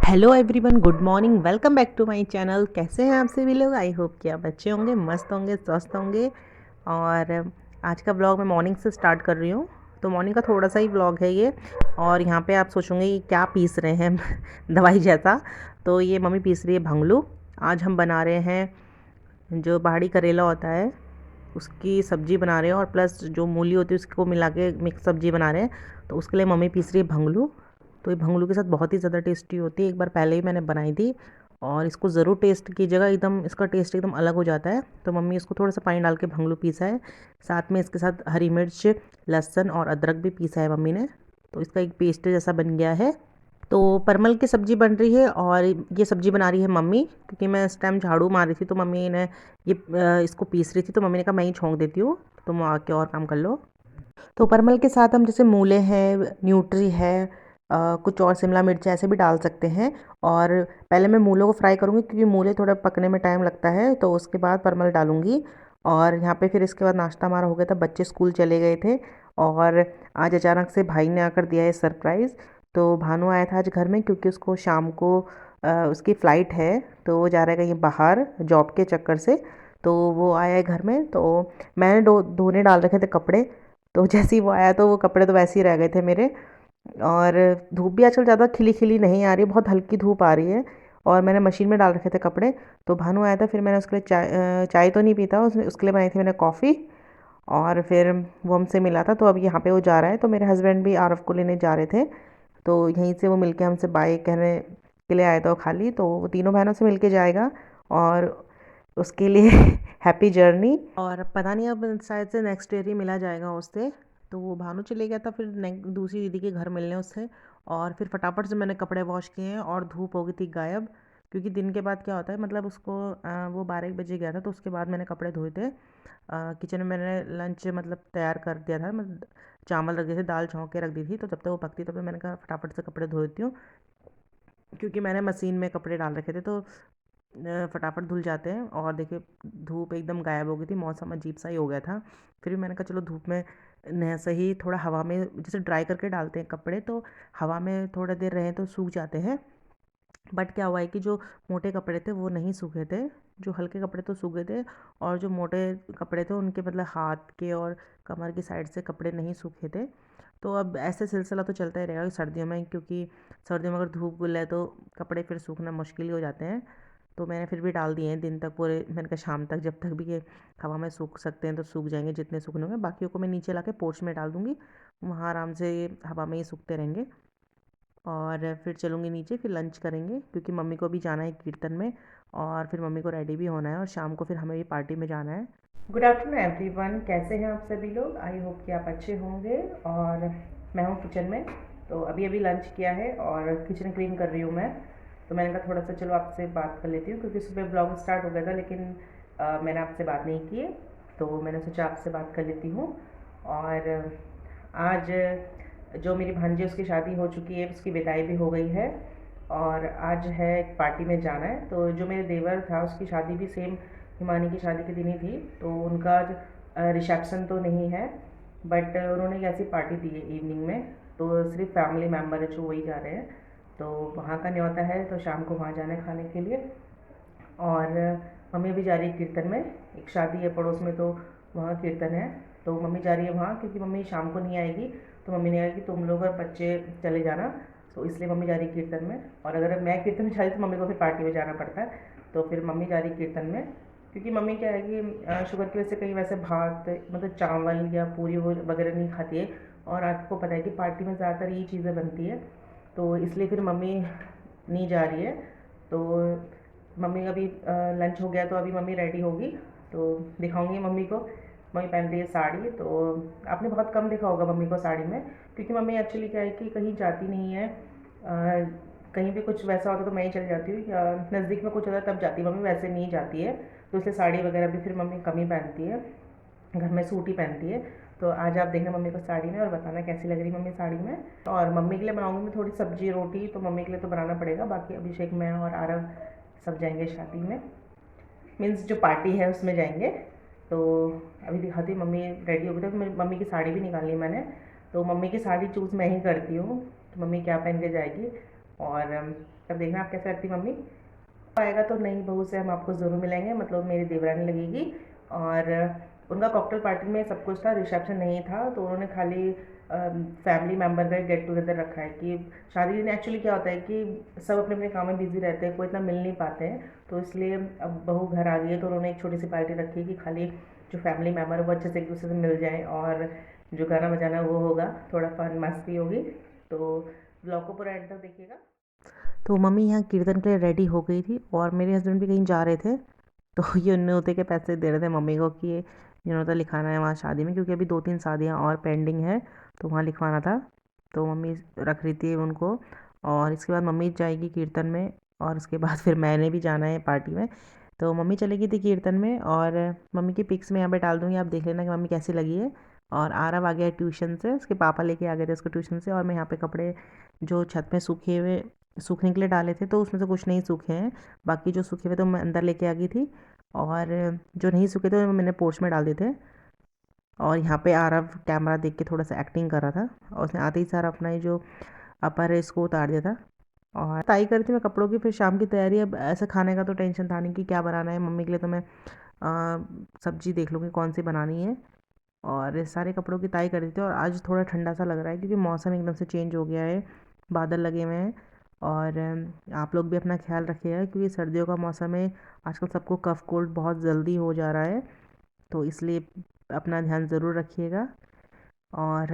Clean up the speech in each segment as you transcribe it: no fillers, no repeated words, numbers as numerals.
Hello everyone, good morning. Welcome back to my channel. कैसे हैं आप सभी लोग? आई होप कि आप अच्छे होंगे, मस्त होंगे, स्वस्थ होंगे। और आज का ब्लॉग मैं मॉर्निंग से स्टार्ट कर रही हूँ। तो मॉर्निंग का थोड़ा सा ही ब्लॉग है ये। और यहाँ पे आप सोचोगे कि क्या पीस रहे हैं दवाई जैसा। तो ये मम्मी पीस रही है भंगलू। आज हम बना रहे हैं जो पहाड़ी करेला होता है उसकी सब्ज़ी बना रहे हैं, और प्लस जो मूली होती है उसको मिला के मिक्स सब्ज़ी बना रहे हैं। तो उसके लिए मम्मी पीस रही है भंगलू। तो ये भंगलू के साथ बहुत ही ज़्यादा टेस्टी होती है। एक बार पहले ही मैंने बनाई थी, और इसको ज़रूर टेस्ट कीजिएगा, एकदम इसका टेस्ट एकदम अलग हो जाता है। तो मम्मी इसको थोड़ा सा पानी डाल के भंगलू पीसा है। साथ में इसके साथ हरी मिर्च, लहसुन और अदरक भी पीसा है मम्मी ने। तो इसका एक पेस्ट जैसा बन गया है। तो परमल की सब्ज़ी बन रही है, और ये सब्ज़ी बना रही है मम्मी, क्योंकि मैं इस टाइम झाड़ू मार रही थी तो मम्मी ने ये इसको पीस रही थी। तो मम्मी ने कहा मैं ही छोंक देती हूँ, तुम आके और काम कर लो। तो परमल के साथ हम जैसे मूले हैं, न्यूट्री है, कुछ और शिमला मिर्च ऐसे भी डाल सकते हैं। और पहले मैं मूलों को फ्राई करूँगी, क्योंकि मूले थोड़ा पकने में टाइम लगता है। तो उसके बाद परमल डालूँगी। और यहाँ पे फिर इसके बाद नाश्ता हमारा हो गया था, बच्चे स्कूल चले गए थे। और आज अचानक से भाई ने आकर दिया है सरप्राइज़। तो भानु आया था आज घर में, क्योंकि उसको शाम को उसकी फ़्लाइट है। तो वो जा रहा है कहीं बाहर जॉब के चक्कर से। तो वो आया है घर में। तो मैंने धोने डाल रखे थे कपड़े। तो जैसे ही वो आया तो वो कपड़े तो वैसे ही रह गए थे मेरे। और धूप भी आजकल ज़्यादा खिली खिली नहीं आ रही, बहुत हल्की धूप आ रही है। और मैंने मशीन में डाल रखे थे कपड़े। तो भानु आया था, फिर मैंने उसके लिए चाय तो नहीं पीता, उसके लिए बनाई थी मैंने कॉफ़ी। और फिर वो हमसे मिला था, तो अब यहाँ पे वो जा रहा है। तो मेरे हस्बैंड भी आरव को लेने जा रहे थे। तो यहीं से वो मिलके हमसे बाय कहने के लिए आया था वो खाली। तो वो तीनों बहनों से मिलके जाएगा, और उसके लिए हैप्पी जर्नी। और पता नहीं अब शायद से नेक्स्ट ईयर ही मिला जाएगा उससे। तो वो भानु चले गया था फिर दूसरी दीदी के घर मिलने उससे। और फिर फटाफट से मैंने कपड़े वॉश किए हैं, और धूप हो गई थी गायब। क्योंकि दिन के बाद क्या होता है, मतलब उसको वो 12 1 बजे गया था, तो उसके बाद मैंने कपड़े धोए थे। किचन में मैंने लंच मतलब तैयार कर दिया था, मतलब चावल रख दिए थे, दाल छौंक के रख दी थी। तो जब तक वो पकती तब तक मैंने कहा फटाफट से कपड़े धो देती हूँ, क्योंकि मैंने मशीन में कपड़े डाल रखे थे। तो फटाफट धुल जाते हैं। और देखिए धूप एकदम गायब हो गई थी, मौसम अजीब सा ही हो गया था। फिर भी मैंने कहा चलो धूप में न सही थोड़ा हवा में जैसे ड्राई करके डालते हैं कपड़े, तो हवा में थोड़ा देर रहें तो सूख जाते हैं। बट क्या हुआ है कि जो मोटे कपड़े थे वो नहीं सूखे थे, जो हल्के कपड़े तो सूखे थे। और जो मोटे कपड़े थे उनके मतलब हाथ के और कमर की साइड से कपड़े नहीं सूखे थे। तो अब ऐसे सिलसिला तो चलता ही रहेगा सर्दियों में, क्योंकि सर्दियों में अगर धूप गुल है तो कपड़े फिर सूखना मुश्किल ही हो जाते हैं। तो मैंने फिर भी डाल दिए हैं दिन तक पूरे, मैंने कहा शाम तक जब तक भी ये हवा में सूख सकते हैं तो सूख जाएंगे, जितने सूखने होंगे बाकियों को मैं नीचे ला के पोर्च में डाल दूँगी। वहाँ आराम से ये हवा में ही सूखते रहेंगे। और फिर चलूँगी नीचे, फिर लंच करेंगे, क्योंकि मम्मी को भी जाना है कीर्तन में। और फिर मम्मी को रेडी भी होना है, और शाम को फिर हमें भी पार्टी में जाना है। गुड आफ्टरनून एवरीवन, कैसे हैं आप सभी लोग? आई होप कि आप अच्छे होंगे। और मैं हूँ किचन में। तो अभी अभी लंच किया है और किचन क्लीन कर रही हूँ मैं। तो मैंने कहा थोड़ा सा चलो आपसे बात कर लेती हूँ, क्योंकि सुबह ब्लॉग स्टार्ट हो गया था, लेकिन मैंने आपसे बात नहीं की है। तो मैंने सोचा आपसे बात कर लेती हूँ। और आज जो मेरी भांजी उसकी शादी हो चुकी है, उसकी विदाई भी हो गई है। और आज है एक पार्टी में जाना है। तो जो मेरे देवर था उसकी शादी भी सेम हिमानी की शादी के दिन ही थी। तो उनका आज रिसेप्शन तो नहीं है, बट उन्होंने एक ऐसी पार्टी दी है इवनिंग में। तो सिर्फ फैमिली मेम्बर है जो वही जा रहे हैं। तो वहाँ का न्योता है, तो शाम को वहाँ जाना है खाने के लिए। और मम्मी भी जा रही है कीर्तन में, एक शादी है पड़ोस में, तो वहाँ कीर्तन है। तो मम्मी जा रही है वहाँ, क्योंकि मम्मी शाम को नहीं आएगी। तो मम्मी ने कहा कि तुम लोग और बच्चे चले जाना। तो इसलिए मम्मी जा रही है कीर्तन में। और अगर मैं कीर्तन में जा रही तो मम्मी को फिर पार्टी में जाना पड़ता है। तो फिर मम्मी जा रही है कीर्तन में, क्योंकि मम्मी क्या है कि शुगर की वजह से कहीं वैसे भात मतलब चावल या पूरी वगैरह नहीं खाती है। और आपको पता है कि पार्टी में ज़्यादातर यही चीज़ें बनती है। तो इसलिए फिर मम्मी नहीं जा रही है। तो मम्मी का भी लंच हो गया, तो अभी मम्मी रेडी होगी। तो दिखाऊंगी मम्मी को। मम्मी पहन रही है साड़ी। तो आपने बहुत कम देखा होगा मम्मी को साड़ी में, क्योंकि मम्मी एक्चुअली क्या है कि कहीं जाती नहीं है। कहीं भी कुछ वैसा होता तो मैं ही चली जाती हूँ, या नज़दीक में कुछ होता है तब जाती है मम्मी, वैसे नहीं जाती है। तो इसलिए साड़ी वगैरह भी फिर मम्मी कम ही पहनती है, घर में सूट ही पहनती है। तो आज आप देखना मम्मी को साड़ी में, और बताना कैसी लग रही मम्मी साड़ी में। और मम्मी के लिए बनाऊंगी मैं थोड़ी सब्जी रोटी, तो मम्मी के लिए तो बनाना पड़ेगा। बाकी अभिषेक, मैं और आरव सब जाएंगे शादी में, मीन्स जो पार्टी है उसमें जाएंगे। तो अभी दिखाती हूँ, मम्मी रेडी हो गई, तो मम्मी की साड़ी भी निकाल ली मैंने। तो मम्मी की साड़ी चूज़ मैं ही करती हूँ, तो मम्मी क्या पहन के जाएगी। और अब देखना आप कैसे रखती मम्मी आएगा तो नई बहू से हम आपको ज़रूर मिलेंगे, मतलब मेरी देवरानी लगेगी। और उनका कॉकटेल पार्टी में सब कुछ था, रिसेप्शन नहीं था, तो उन्होंने खाली फैमिली मेम्बर का गेट टुगेदर रखा है कि शादी में एक्चुअली क्या होता है कि सब अपने अपने काम में बिजी रहते हैं, कोई इतना मिल नहीं पाते हैं, तो इसलिए अब बहू घर आ गई है तो उन्होंने एक छोटी सी पार्टी रखी है कि खाली जो फैमिली मेम्बर है वो अच्छे से एक दूसरे से मिल जाए, और जो गाना बजाना वो होगा, थोड़ा फन मस्ती होगी। तो ब्लॉग को पूरा एंड तक देखिएगा। तो मम्मी यहाँ कीर्तन के लिए रेडी हो गई थी और मेरे हस्बैंड भी कहीं जा रहे थे, तो ये न्योते के पैसे दे रहे थे मम्मी को कि ये न्योता लिखाना है वहाँ शादी में, क्योंकि अभी 2-3 शादियाँ और पेंडिंग है, तो वहाँ लिखवाना था। तो मम्मी रख रही थी उनको, और इसके बाद मम्मी जाएगी कीर्तन में, और उसके बाद फिर मैंने भी जाना है पार्टी में। तो मम्मी चली गई थी कीर्तन में, और मम्मी की पिक्स मैं यहाँ पे डाल दूँगी, आप देख लेना कि मम्मी कैसी लगी है। और आरव आ गया है ट्यूशन से, उसके पापा लेके आ गए थे उसको ट्यूशन से, और मैं यहाँ पे कपड़े जो छत में सूखे हुए सूखने के लिए डाले थे, तो उसमें से कुछ नहीं सूखे हैं, बाकी जो सूखे हुए तो मैं अंदर लेके आ गई थी, और जो नहीं सूखे थे वो मैंने पोर्च में डाल दिए थे। और यहाँ पे आरव कैमरा देख के थोड़ा सा एक्टिंग कर रहा था, और उसने आते ही सारा अपना ये जो अपर है इसको उतार दिया था, और ताई करी थी मैं कपड़ों की। फिर शाम की तैयारी, अब ऐसे खाने का तो टेंशन था नहीं कि क्या बनाना है मम्मी के लिए, तो मैं सब्जी देख लूँगी कौन सी बनानी है, और सारे कपड़ों की ताई कर दी थी। और आज थोड़ा ठंडा सा लग रहा है क्योंकि मौसम एकदम से चेंज हो गया है, बादल लगे हुए हैं। और आप लोग भी अपना ख्याल रखिएगा क्योंकि सर्दियों का मौसम है, आजकल सबको कफ़ कोल्ड बहुत जल्दी हो जा रहा है, तो इसलिए अपना ध्यान ज़रूर रखिएगा। और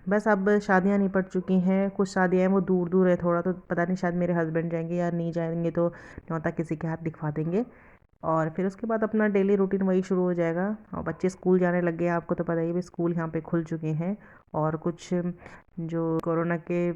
बस अब शादियां निपट चुकी हैं, कुछ शादियां हैं वो दूर दूर है थोड़ा, तो पता नहीं शायद मेरे हस्बैंड जाएंगे या नहीं जाएंगे, तो न्योता किसी के हाथ दिखवा देंगे। और फिर उसके बाद अपना डेली रूटीन वही शुरू हो जाएगा, और बच्चे स्कूल जाने लग गए हैं, आपको तो पता ही है, स्कूल यहाँ पे खुल चुके हैं। और कुछ जो कोरोना के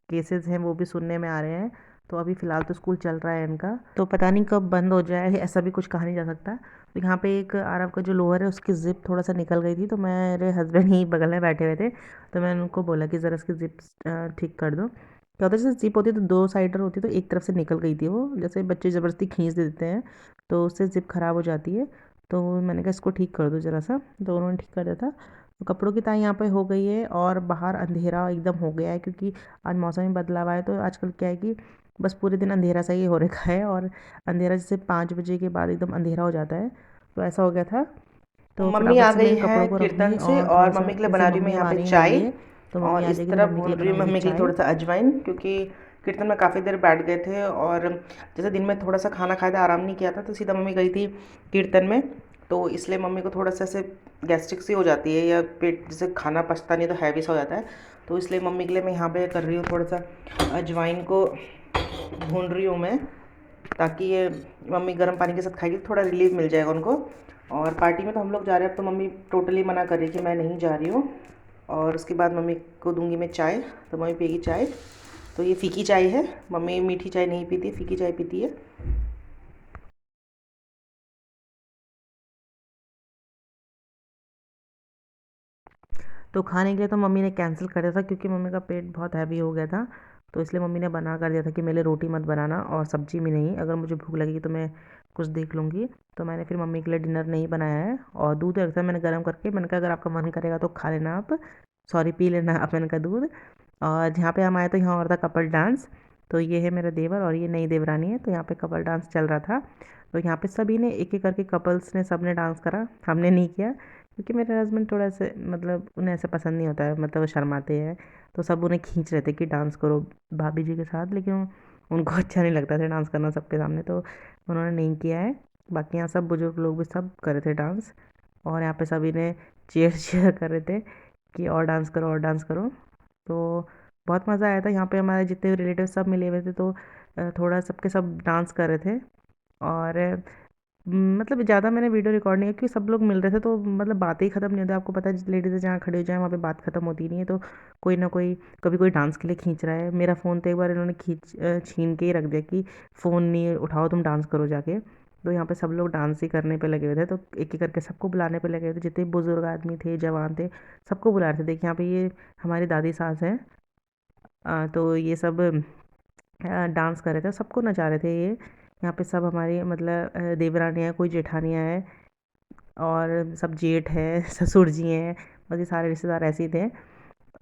केसेस हैं वो भी सुनने में आ रहे हैं, तो अभी फ़िलहाल तो स्कूल चल रहा है इनका, तो पता नहीं कब बंद हो जाए, ऐसा भी कुछ कहा नहीं जा सकता। तो यहाँ पे एक आरव का जो लोअर है उसकी ज़िप थोड़ा सा निकल गई थी, तो मेरे हस्बैंड ही बगल में बैठे हुए थे, तो मैंने उनको बोला कि ज़रा इसकी ज़िप ठीक कर दो। क्या होता है जैसे ज़िप होती है तो दो साइडर होती है, तो एक तरफ से निकल गई थी वो, जैसे बच्चे ज़बरदस्ती खींच देते हैं तो उससे ज़िप ख़राब हो जाती है। तो मैंने कहा इसको ठीक कर दो ज़रा सा, तो उन्होंने ठीक कर दिया था। तो कपड़ों की ताई यहाँ पे हो गई है, और बाहर अंधेरा एकदम हो गया है क्योंकि आज मौसम में बदलाव आया, तो आजकल क्या है कि बस पूरे दिन अंधेरा सा ही हो रखा है, और अंधेरा जैसे 5 बजे के बाद एकदम अंधेरा हो जाता है, तो ऐसा हो गया था। तो मम्मी फटाफट आ से मैं गई इन है कपड़ों को रख कीर्तन दूंगी, से और थोड़ा और सा मम्मी के लिए जैसे बना रही हूँ मैं मम्मी अब यहाँ आ पे रही हैं चाय। नहाइए, तो मम्मी और आ इस जाएगी तो तरह मम्मी के भून लिए रही हूँ बनाऊंगी मम्मी के लिए चाय। थोड़ा सा अजवाइन, क्योंकि कीर्तन में काफ़ी देर बैठ गए थे, और जैसे दिन में थोड़ा सा खाना खाया था, आराम नहीं किया था, तो सीधा मम्मी गई थी कीर्तन में, तो इसलिए मम्मी को थोड़ा सा ऐसे गैस्ट्रिक सी हो जाती है, या पेट जैसे खाना पचता नहीं तो हैवी सा हो जाता है, तो इसलिए मम्मी के लिए मैं यहाँ पे कर रही हूँ, थोड़ा सा अजवाइन को भून रही हूँ मैं, ताकि ये मम्मी गर्म पानी के साथ खाएगी तो थोड़ा रिलीफ मिल जाएगा उनको। और पार्टी में तो हम लोग जा रहे हैं, अब तो मम्मी टोटली मना कर रही है कि मैं नहीं जा रही हूँ। और उसके बाद मम्मी को दूंगी मैं चाय, तो मम्मी पिएगी चाय। तो ये फीकी चाय है, मम्मी मीठी चाय नहीं पीती, फीकी चाय पीती है। तो खाने के लिए तो मम्मी ने कैंसिल कर दिया था क्योंकि मम्मी का पेट बहुत हैवी हो गया था, तो इसलिए मम्मी ने बना कर दिया था कि मेरे लिए रोटी मत बनाना और सब्जी भी नहीं, अगर मुझे भूख लगेगी तो मैं कुछ देख लूँगी। तो मैंने फिर मम्मी के लिए डिनर नहीं बनाया है, और दूध रखा था मैंने गर्म करके, मैंने कहा अगर आपका मन करेगा तो खा लेना आप, सॉरी पी लेना आप, मैंने कहा दूध। और जहाँ पे हम आए तो यहाँ और था कपल डांस, तो ये है मेरा देवर और ये नई देवरानी है, तो यहाँ पे कपल डांस चल रहा था। तो यहाँ पे सभी ने एक एक करके कपल्स ने सब ने डांस करा, हमने नहीं किया क्योंकि मेरे हस्बैंड थोड़ा ऐसे मतलब उन्हें ऐसे पसंद नहीं होता है, मतलब वो शर्माते हैं, तो सब उन्हें खींच रहे थे कि डांस करो भाभी जी के साथ, लेकिन उनको अच्छा नहीं लगता था डांस करना सबके सामने, तो उन्होंने नहीं किया है। बाकी यहाँ सब बुजुर्ग लोग भी सब कर रहे थे डांस, और यहाँ पे सभी ने चेयर चेयर कर रहे थे कि और डांस करो और डांस करो। तो बहुत मज़ा आया था, यहाँ पे हमारे जितने रिलेटिव सब मिले हुए थे, तो थोड़ा सबके सब डांस कर रहे थे। और मतलब ज़्यादा मैंने वीडियो रिकॉर्ड नहीं किया क्योंकि सब लोग मिल रहे थे, तो मतलब बातें ही ख़त्म नहीं होती, आपको पता है लेडीज़ जहाँ खड़े हो जाए वहाँ पे बात ख़त्म होती नहीं है, तो कोई ना कोई कभी कोई डांस के लिए खींच रहा है। मेरा फ़ोन तो एक बार इन्होंने छीन के ही रख दिया कि फ़ोन नहीं उठाओ तुम डांस करो जाके। तो यहाँ पे सब लोग डांस ही करने पे लगे हुए थे, तो एक एक करके सबको बुलाने पे लगे हुए थे, जितने बुजुर्ग आदमी थे जवान थे सबको बुला रहे थे। देखिए यहाँ पे ये हमारी दादी सास हैं, तो ये सब डांस कर रहे थे, सबको नचा रहे थे ये। यहाँ पे सब हमारी मतलब देवरानियाँ, कोई जेठानियाँ हैं, और सब जेठ है ससुर जी हैं, बस ये सारे रिश्तेदार ऐसे ही थे।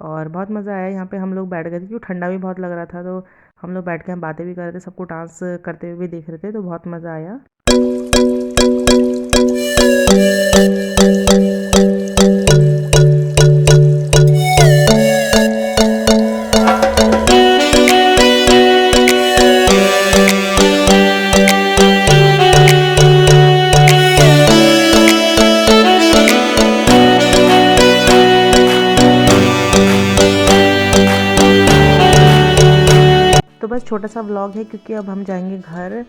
और बहुत मज़ा आया, यहाँ पे हम लोग बैठ गए थे क्योंकि ठंडा भी बहुत लग रहा था, तो हम लोग बैठ के हम बातें भी कर रहे थे, सबको डांस करते हुए भी देख रहे थे, तो बहुत मज़ा आया। तो बस छोटा सा व्लॉग है क्योंकि अब हम जाएंगे घर।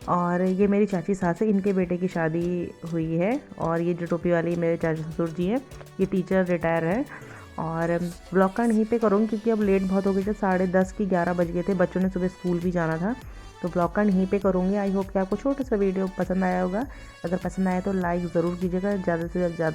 और ये मेरी चाची सास है, इनके बेटे की शादी हुई है। और ये जो टोपी वाली मेरे चाचा ससुर जी हैं, ये टीचर रिटायर है। और व्लॉग का नहीं पे करूँगी क्योंकि अब लेट बहुत हो गई थी, 10:30 की 11 बज गए थे, बच्चों ने सुबह स्कूल भी जाना था। तो ब्लॉग का नहीं पे करूँगी। आई होप कि आपको छोटा सा वीडियो पसंद आया होगा। अगर पसंद आया तो लाइक ज़रूर कीजिएगा, ज़्यादा से ज़्यादा